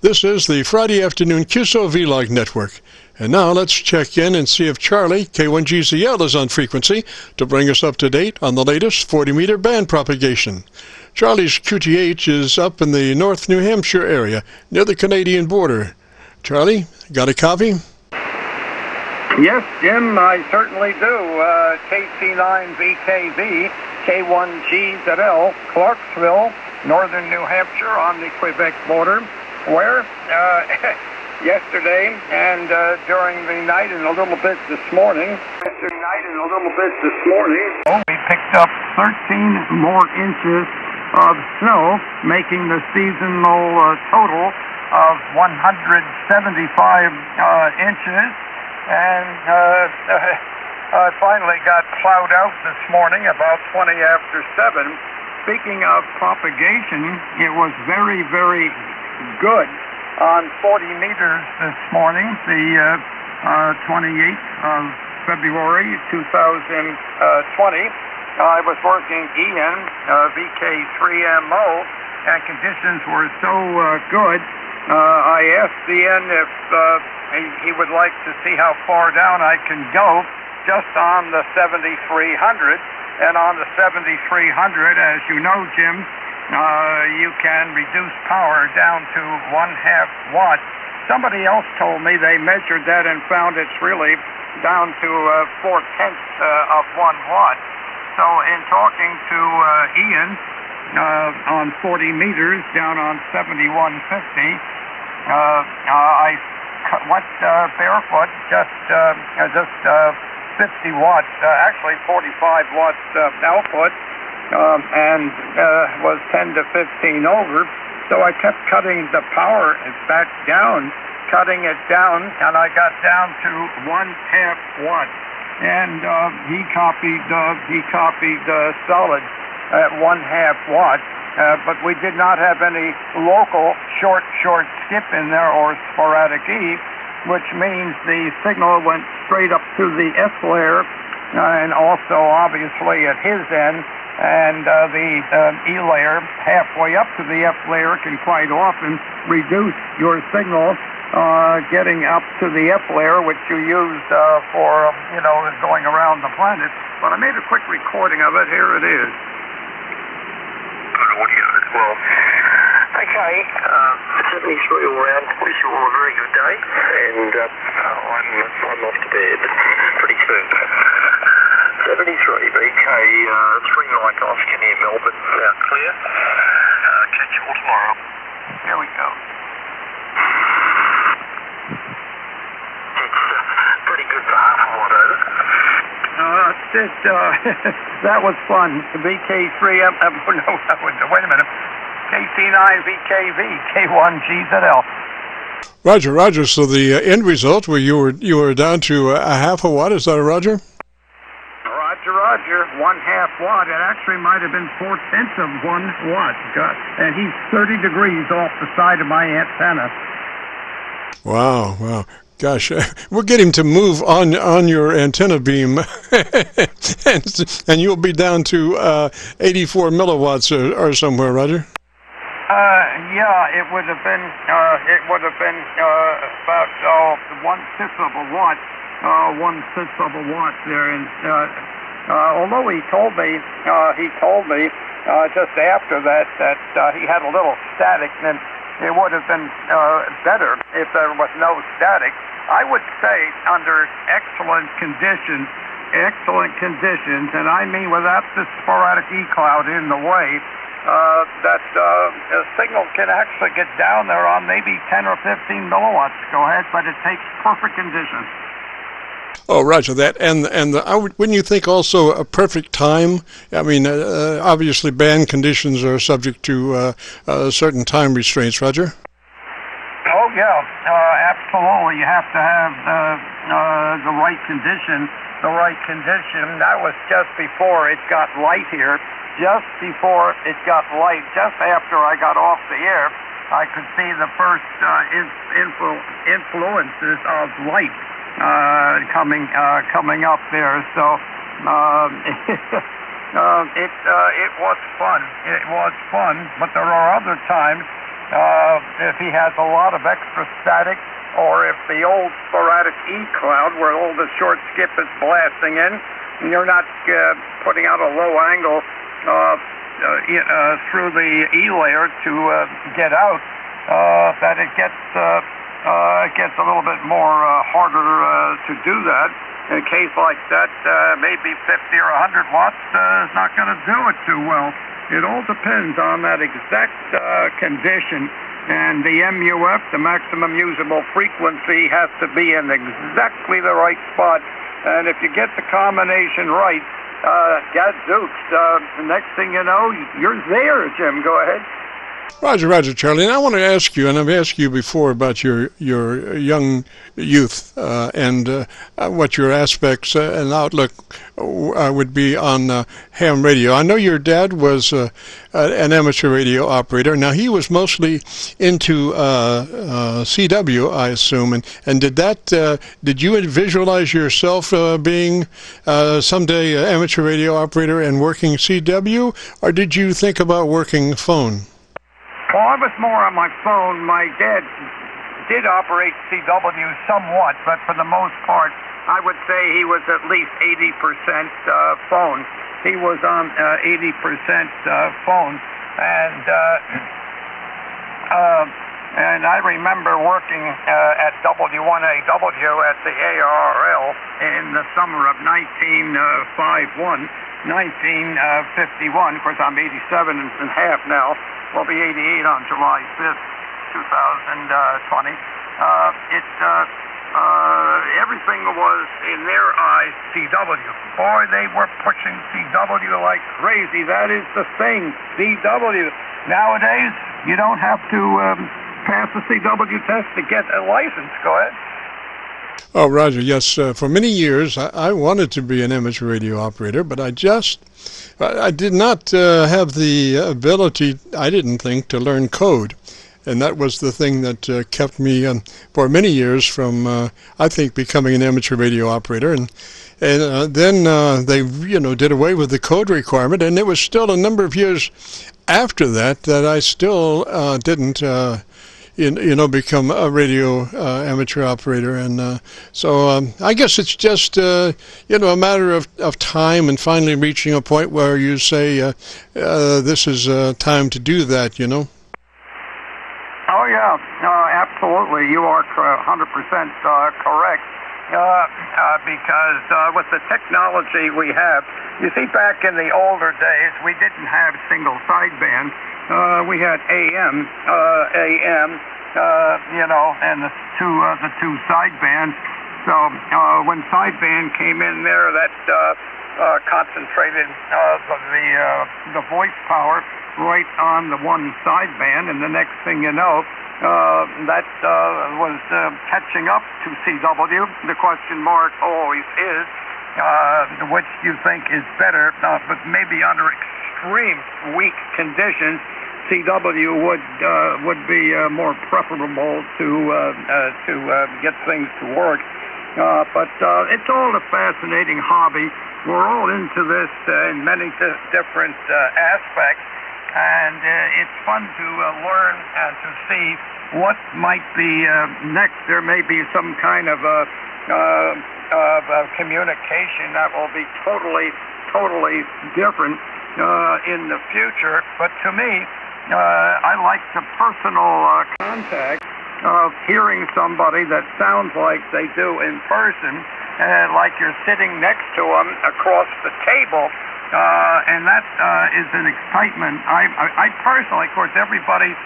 This is the Friday afternoon Qso-Vlog network. And now let's check in and see if CHARLEY-K1GZL is on frequency to bring us up to date on the latest 40-meter band propagation. Charlie's QTH is up in the North New Hampshire area near the Canadian border. Charlie, got a copy? Yes, Jim, I certainly do. KC9VKV, K1GZL, Clarksville, Northern New Hampshire on the Quebec border, where yesterday and during the night and a little bit this morning, we picked up 13 more inches of snow, making the seasonal total of 175 inches. And I finally got plowed out this morning about 20 after 7. Speaking of propagation, it was very, very good on 40 meters this morning, the 28th of February 2020. I was working EN VK3MO, and conditions were so good. I asked EN if he would like to see how far down I can go just on the 7300. And on the 7300, as you know, Jim, you can reduce power down to 1/2 watt. Somebody else told me they measured that and found it's really down to 4/10 of 1 watt. So in talking to Ian on 40 meters down on 7150, I went barefoot, just 50 watts, actually 45 watts output, and was 10 to 15 over. So I kept cutting the power back down, cutting it down, and I got down to 1/2 watt. And he copied solid at 1/2 watt. But we did not have any local short skip in there or sporadic E, which means the signal went straight up to the F layer, and also obviously at his end, and the E layer halfway up to the F layer can quite often reduce your signal getting up to the F layer, which you use for, going around the planet. But I made a quick recording of it. Here it is. Good audio as well. Okay, 73 all round. Wish you all a very good day, and I'm off to bed pretty soon. 73 BK, 3 night Oscar near Melbourne, out clear. Catch you all tomorrow. Here we go. It's pretty good for half a watt, over. That was fun. The BK3, wait a minute. KC9VKV, K1GZL. Roger. So the end result where you were down to 1/2 watt, is that a Roger? Roger, 1/2 watt. It actually might have been 4/10 of 1 watt. And he's 30 degrees off the side of my antenna. Wow. Gosh, we'll get him to move on your antenna beam, and you'll be down to 84 milliwatts or somewhere, Roger. Yeah, it would have been about 1/5 of a watt, 1/5 of a watt there. And although he told me just after that he had a little static, and it would have been better if there was no static. I would say under excellent conditions, and I mean without the sporadic E cloud in the way, that a signal can actually get down there on maybe 10 or 15 milliwatts. Go ahead, but it takes perfect conditions. Oh, Roger that. And wouldn't you think also a perfect time? I mean, obviously band conditions are subject to certain time restraints, Roger? Oh, yeah, absolutely. You have to have the right condition. That was just before it got light here. Just before it got light, just after I got off the air, I could see the first influences of light coming up there. So it was fun. But there are other times if he has a lot of extra static, or if the old sporadic E cloud, where all the short skip is blasting in, and you're not putting out a low angle through the E layer to get out, that it gets a little bit more harder to do that. In a case like that, maybe 50 or 100 watts is not going to do it too well. It all depends on that exact condition, and the MUF, the maximum usable frequency, has to be in exactly the right spot. And if you get the combination right, gadzooks, the next thing you know, you're there, Jim. Go ahead. Roger, Charlie. And I want to ask you, and I've asked you before about your young youth and what your aspects and outlook would be on ham radio. I know your dad was an amateur radio operator. Now, he was mostly into CW, I assume. And did you visualize yourself being someday an amateur radio operator and working CW, or did you think about working phone? Well, I was more on my phone. My dad did operate CW somewhat, but for the most part, I would say he was at least 80% phone. He was on 80% phone, and I remember working at W1AW at the ARL in the summer of 1951. Of course, I'm 87 and a half now. Will be 88 on July 5th, 2020. Everything was, in their eyes, CW. Boy, they were pushing CW like crazy. That is the thing, CW. Nowadays, you don't have to pass the CW test to get a license. Go ahead. Oh, Roger, yes. For many years, I wanted to be an amateur radio operator, but I did not have the ability, I didn't think, to learn code. And that was the thing that kept me, for many years, from, I think, becoming an amateur radio operator. And then they, did away with the code requirement, and it was still a number of years after that I still didn't become a radio amateur operator. And so I guess it's just, a matter of time and finally reaching a point where you say, this is time to do that, Oh, yeah, absolutely. You are 100% correct. Because with the technology we have, you see, back in the older days, we didn't have single sideband. We had AM, and the two sidebands. So when sideband came in there, that concentrated the voice power right on the one sideband, and the next thing you know, that was catching up to CW. The question mark always is, which you think is better, but maybe under extreme weak conditions, CW would be more preferable to get things to work. But it's all a fascinating hobby. We're all into this in many different aspects, and it's fun to learn and to see what might be next. There may be some kind of communication that will be totally different in the future. But to me, I like the personal contact of hearing somebody that sounds like they do in person, like you're sitting next to them across the table, and that is an excitement. I personally, of course, everybody,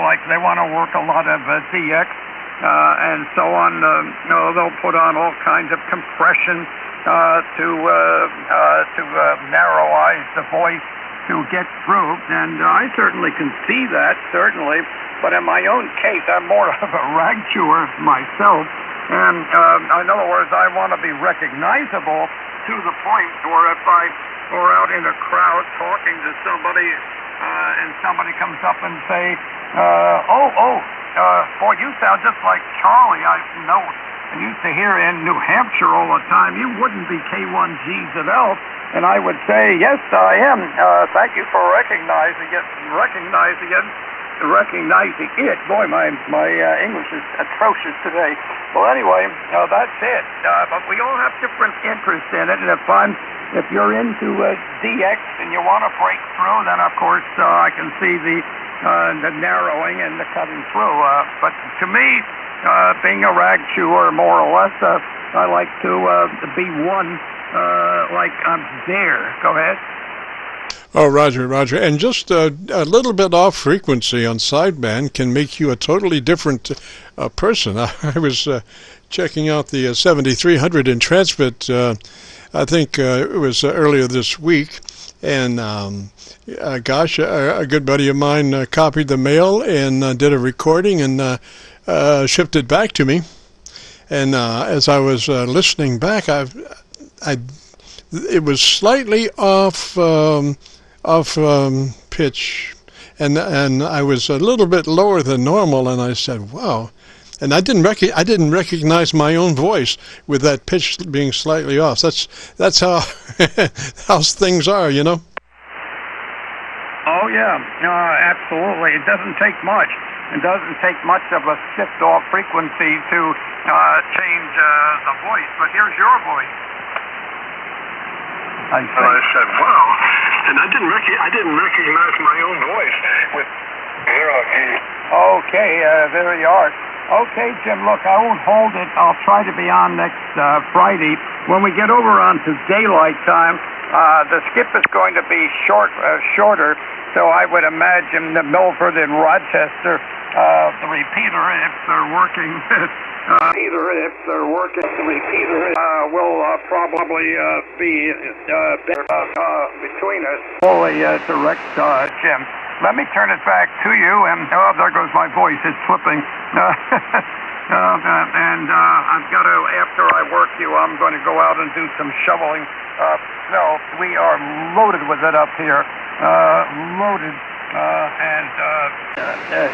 like they want to work a lot of DX and so on. They'll put on all kinds of compression to narrowize the voice to get through, and I certainly can see that, certainly. But in my own case, I'm more of a rag chewer myself, and in other words, I want to be recognizable to the point where if I were out in a crowd talking to somebody, and somebody comes up and say, boy, you sound just like Charlie. I used to hear in New Hampshire all the time. You wouldn't be K1GZL. And I would say, yes, I am. Thank you for recognizing it. recognizing it. Boy, my English is atrocious today. Well, anyway, that's it. But we all have different interests in it, and if you're into DX and you want to break through, then of course I can see the narrowing and the cutting through. But to me, being a rag chewer, more or less, I like to be one, like I'm there. Go ahead. Oh, Roger. And just a little bit off frequency on sideband can make you a totally different person. I was checking out the 7300 in transmit, I think it was earlier this week, and gosh, a good buddy of mine copied the mail and did a recording and shipped it back to me. And as I was listening back, it was slightly off pitch, and I was a little bit lower than normal, and I said, "Wow!" And I didn't recognize my own voice with that pitch being slightly off. That's how how things are, you know. Oh yeah, absolutely. It doesn't take much. It doesn't take much of a shift off frequency to change the voice. But here's your voice. I said, "Wow," and I didn't recognize my own voice with 0G. Okay, there you are. Okay, Jim, look, I won't hold it. I'll try to be on next Friday. When we get over onto daylight time, the skip is going to be shorter, so I would imagine that Milford and Rochester, the repeater, if they're working, will probably be between us. Fully direct, Jim. Let me turn it back to you, and there goes my voice. It's slipping. And I've got to, after I work you, I'm going to go out and do some shoveling. No, we are loaded with it up here. Loaded. And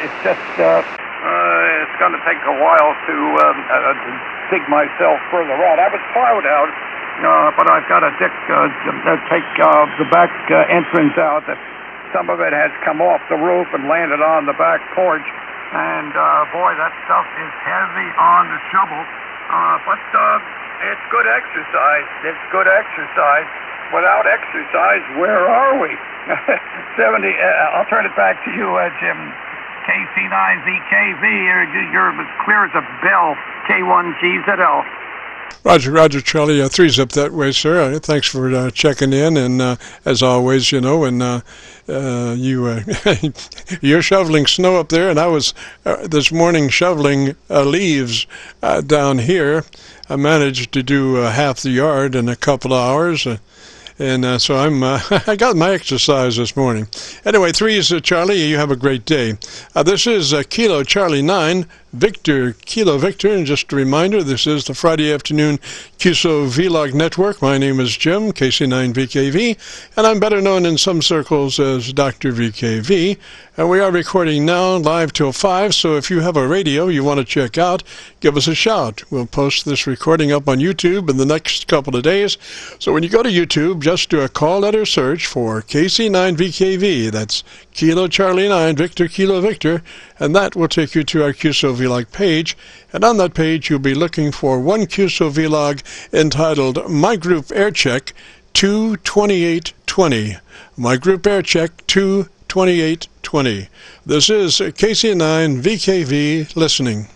it's just, it's going to take a while to dig myself further out. I was plowed out, but I've got to take the back entrance out. Some of it has come off the roof and landed on the back porch. And, boy, that stuff is heavy on the shovel. But it's good exercise. It's good exercise. Without exercise, where are we? 70. I'll turn it back to you, Jim. KC9VKV, you're as clear as a bell. K1GZL. Roger, Charlie. 3-zip that way, sir. Thanks for checking in, and as always, you know, and you're shoveling snow up there, and I was this morning shoveling leaves down here. I managed to do half the yard in a couple of hours. And so I got my exercise this morning. Anyway, 3 is Charlie. You have a great day. This is Kilo Charlie 9, Victor Kilo Victor. And just a reminder, this is the Friday afternoon Qso-Vlog network. My name is Jim, KC9VKV, and I'm better known in some circles as Dr. VKV. And we are recording now live till 5, so if you have a radio you want to check out, give us a shout. We'll post this recording up on YouTube in the next couple of days. So when you go to YouTube, just do a call letter search for KC9VKV. That's Kilo Charlie 9, Victor Kilo Victor, and that will take you to our Qso-Vlog page. And on that page, you'll be looking for one Qso-Vlog entitled My Group Air Check 22820. My Group Air Check 22820. This is KC9VKV listening.